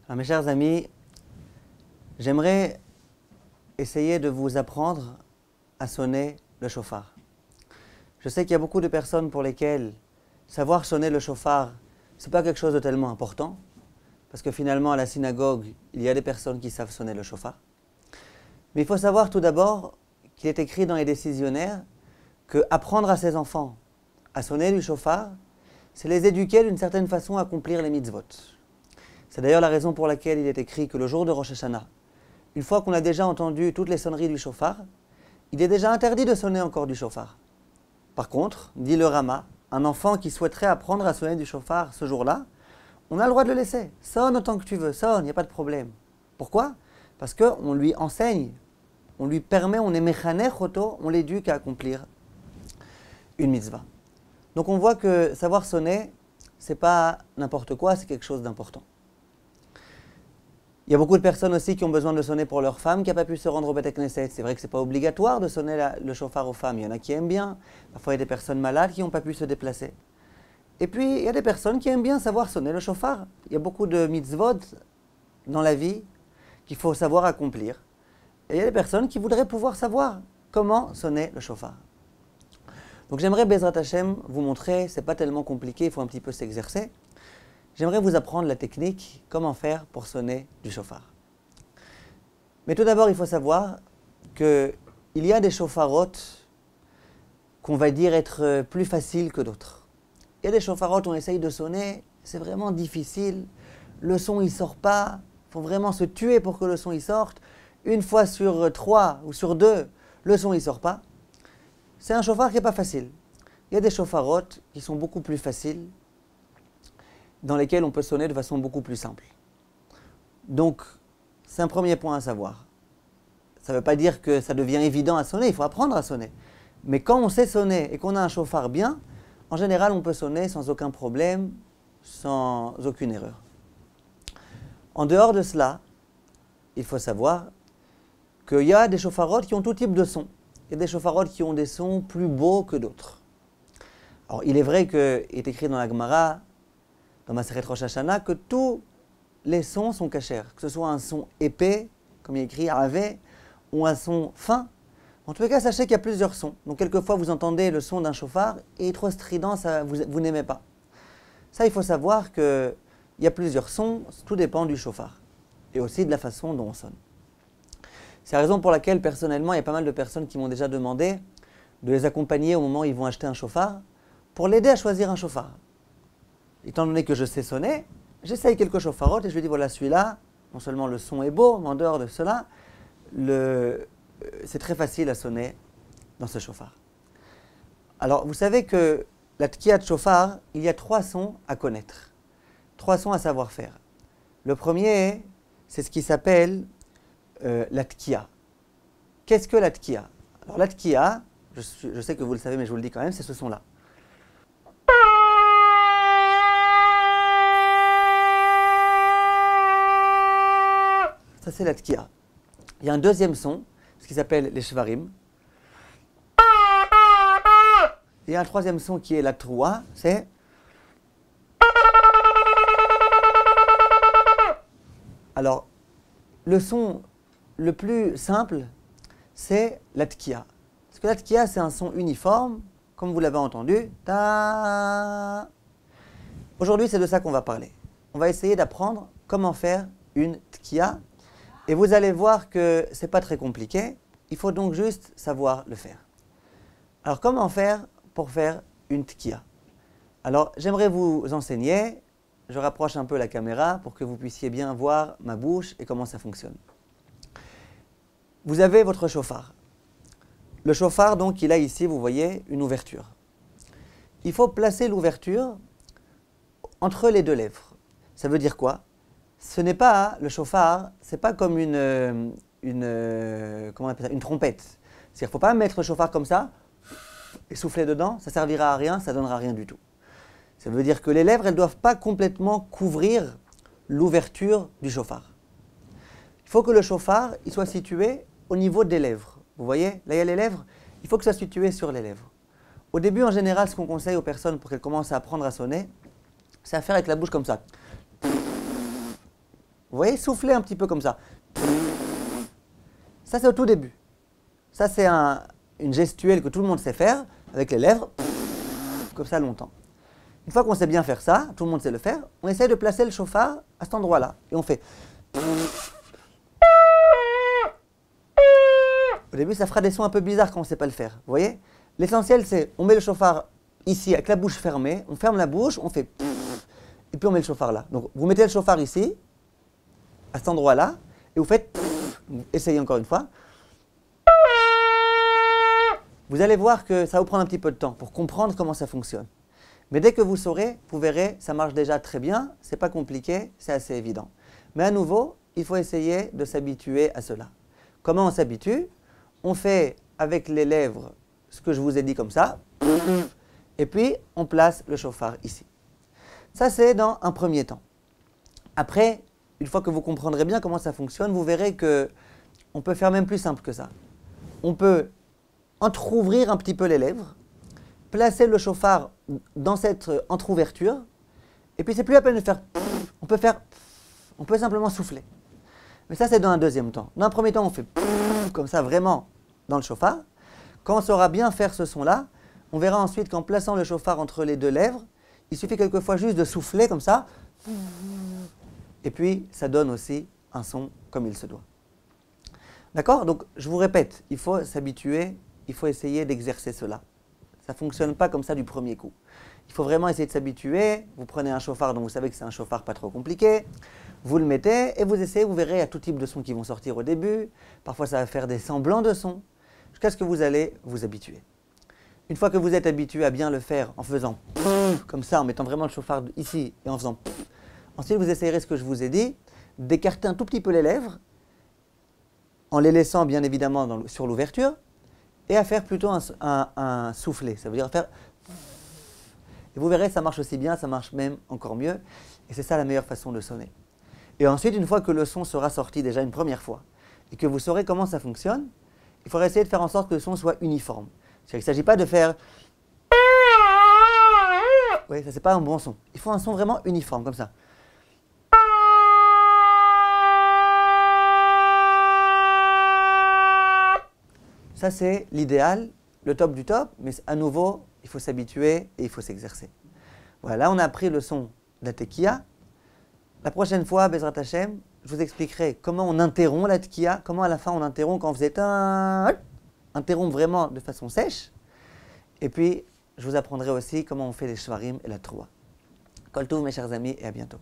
Alors, mes chers amis, j'aimerais essayer de vous apprendre à sonner le chauffard. Je sais qu'il y a beaucoup de personnes pour lesquelles savoir sonner le chauffard, ce n'est pas quelque chose de tellement important, parce que finalement, à la synagogue, il y a des personnes qui savent sonner le chauffard. Mais il faut savoir tout d'abord qu'il est écrit dans les décisionnaires que apprendre à ses enfants à sonner du chauffard, c'est les éduquer d'une certaine façon à accomplir les mitzvot. C'est d'ailleurs la raison pour laquelle il est écrit que le jour de Rosh Hashanah, une fois qu'on a déjà entendu toutes les sonneries du chauffard, il est déjà interdit de sonner encore du chauffard. Par contre, dit le Rama, un enfant qui souhaiterait apprendre à sonner du chauffard ce jour-là, on a le droit de le laisser. Sonne autant que tu veux, sonne, il n'y a pas de problème. Pourquoi ? Parce qu'on lui enseigne, on lui permet, on est mechanech oto, on l'éduque à accomplir une mitzvah. Donc on voit que savoir sonner, c'est pas n'importe quoi, c'est quelque chose d'important. Il y a beaucoup de personnes aussi qui ont besoin de sonner pour leur femme qui n'a pas pu se rendre au Beth Knesset. C'est vrai que ce n'est pas obligatoire de sonner le chauffard aux femmes. Il y en a qui aiment bien. Parfois, il y a des personnes malades qui n'ont pas pu se déplacer. Et puis, il y a des personnes qui aiment bien savoir sonner le chauffard. Il y a beaucoup de mitzvot dans la vie qu'il faut savoir accomplir. Et il y a des personnes qui voudraient pouvoir savoir comment sonner le chauffard. Donc j'aimerais, Bezrat Hashem, vous montrer, ce n'est pas tellement compliqué, il faut un petit peu s'exercer. J'aimerais vous apprendre la technique, comment faire pour sonner du chauffard. Mais tout d'abord, il faut savoir qu'il y a des chauffarotes qu'on va dire être plus faciles que d'autres. Il y a des chauffarotes où on essaye de sonner, c'est vraiment difficile, le son il sort pas, il faut vraiment se tuer pour que le son il sorte. Une fois sur 3 ou sur 2, le son il sort pas. C'est un chauffard qui n'est pas facile. Il y a des chauffarotes qui sont beaucoup plus faciles, dans lesquels on peut sonner de façon beaucoup plus simple. Donc, c'est un premier point à savoir. Ça ne veut pas dire que ça devient évident à sonner, il faut apprendre à sonner. Mais quand on sait sonner et qu'on a un chauffard bien, en général, on peut sonner sans aucun problème, sans aucune erreur. En dehors de cela, il faut savoir qu'il y a des chauffarotes qui ont tout type de sons. Il y a des chauffarotes qui ont des sons plus beaux que d'autres. Alors, il est vrai qu'il est écrit dans la Gemara, dans Maseret Rosh Hashanah, que tous les sons sont cachers. Que ce soit un son épais, comme il est écrit Ave, ou un son fin. En tous les cas, sachez qu'il y a plusieurs sons. Donc, quelquefois, vous entendez le son d'un chauffard et il est trop strident, ça, vous n'aimez pas. Ça, il faut savoir qu'il y a plusieurs sons, tout dépend du chauffard. Et aussi de la façon dont on sonne. C'est la raison pour laquelle, personnellement, il y a pas mal de personnes qui m'ont déjà demandé de les accompagner au moment où ils vont acheter un chauffard, pour l'aider à choisir un chauffard. Étant donné que je sais sonner, j'essaye quelques chauffarotes et je lui dis voilà, celui-là, non seulement le son est beau, mais en dehors de cela, c'est très facile à sonner dans ce chauffard. Alors, vous savez que la tkiya de chauffard, il y a 3 sons à connaître, 3 sons à savoir faire. Le premier, c'est ce qui s'appelle la tkiya. Qu'est-ce que la tkiya? Alors, la tkiya, je sais que vous le savez, mais je vous le dis quand même, c'est ce son-là. Ça, c'est la tkiya. Il y a un deuxième son, ce qui s'appelle les shvarim. Il y a un troisième son qui est la troua, c'est... Alors, le son le plus simple, c'est la tkiya. Parce que la tkiya, c'est un son uniforme, comme vous l'avez entendu. Ta. Aujourd'hui, c'est de ça qu'on va parler. On va essayer d'apprendre comment faire une tkiya. Et vous allez voir que ce n'est pas très compliqué, il faut donc juste savoir le faire. Alors comment faire pour faire une tkiya? Alors j'aimerais vous enseigner, je rapproche un peu la caméra pour que vous puissiez bien voir ma bouche et comment ça fonctionne. Vous avez votre chauffard. Le chauffard donc il a ici, vous voyez, une ouverture. Il faut placer l'ouverture entre les 2 lèvres. Ça veut dire quoi? Ce n'est pas, le chauffard, ce n'est pas comme comment on appelle ça, une trompette. C'est-à-dire qu'il ne faut pas mettre le chauffard comme ça et souffler dedans, ça ne servira à rien, ça ne donnera rien du tout. Ça veut dire que les lèvres, elles ne doivent pas complètement couvrir l'ouverture du chauffard. Il faut que le chauffard il soit situé au niveau des lèvres. Vous voyez, là il y a les lèvres, il faut que ça soit situé sur les lèvres. Au début, en général, ce qu'on conseille aux personnes pour qu'elles commencent à apprendre à sonner, c'est à faire avec la bouche comme ça. Vous voyez, souffler un petit peu comme ça. Ça, c'est au tout début. Ça, c'est une gestuelle que tout le monde sait faire, avec les lèvres, comme ça longtemps. Une fois qu'on sait bien faire ça, tout le monde sait le faire, on essaie de placer le chauffard à cet endroit-là. Et on fait... Au début, ça fera des sons un peu bizarres quand on ne sait pas le faire. Vous voyez? L'essentiel, c'est on met le chauffard ici avec la bouche fermée, on ferme la bouche, on fait... Et puis on met le chauffard là. Donc vous mettez le chauffard ici, à cet endroit-là, et vous faites... Essayez encore une fois. Vous allez voir que ça va vous prendre un petit peu de temps pour comprendre comment ça fonctionne. Mais dès que vous saurez, vous verrez, ça marche déjà très bien, c'est pas compliqué, c'est assez évident. Mais à nouveau, il faut essayer de s'habituer à cela. Comment on s'habitue? On fait avec les lèvres ce que je vous ai dit comme ça, et puis on place le chauffard ici. Ça, c'est dans un premier temps. Après, une fois que vous comprendrez bien comment ça fonctionne, vous verrez qu'on peut faire même plus simple que ça. On peut entrouvrir un petit peu les lèvres, placer le chauffard dans cette entrouverte, et puis c'est plus la peine de faire on peut simplement souffler. Mais ça, c'est dans un deuxième temps. Dans un premier temps, on fait comme ça vraiment dans le chauffard. Quand on saura bien faire ce son-là, on verra ensuite qu'en plaçant le chauffard entre les deux lèvres, il suffit quelquefois juste de souffler comme ça, et puis ça donne aussi un son comme il se doit. D'accord? Donc, je vous répète, il faut s'habituer, il faut essayer d'exercer cela. Ça ne fonctionne pas comme ça du premier coup. Il faut vraiment essayer de s'habituer. Vous prenez un chauffard dont vous savez que c'est un chauffard pas trop compliqué, vous le mettez et vous essayez, vous verrez, il y a tout type de sons qui vont sortir au début. Parfois, ça va faire des semblants de sons, jusqu'à ce que vous allez vous habituer. Une fois que vous êtes habitué à bien le faire en faisant comme ça, en mettant vraiment le chauffard ici et en faisant ensuite, vous essayerez ce que je vous ai dit, d'écarter un tout petit peu les lèvres, en les laissant bien évidemment sur l'ouverture, et à faire plutôt un soufflet. Ça veut dire faire... Et vous verrez, ça marche aussi bien, ça marche même encore mieux. Et c'est ça la meilleure façon de sonner. Et ensuite, une fois que le son sera sorti déjà une première fois, et que vous saurez comment ça fonctionne, il faudra essayer de faire en sorte que le son soit uniforme. C'est-à-dire qu'il ne s'agit pas de faire... Oui, ça c'est pas un bon son. Il faut un son vraiment uniforme, comme ça. Ça, c'est l'idéal, le top du top, mais à nouveau, il faut s'habituer et il faut s'exercer. Voilà, là, on a appris le son de la tekiya. La prochaine fois, Bezrat Hashem, je vous expliquerai comment on interrompt la tekiya, comment à la fin on interrompt quand vous êtes interrompt vraiment de façon sèche. Et puis, je vous apprendrai aussi comment on fait les shvarim et la troua. Kol tov, mes chers amis, et à bientôt.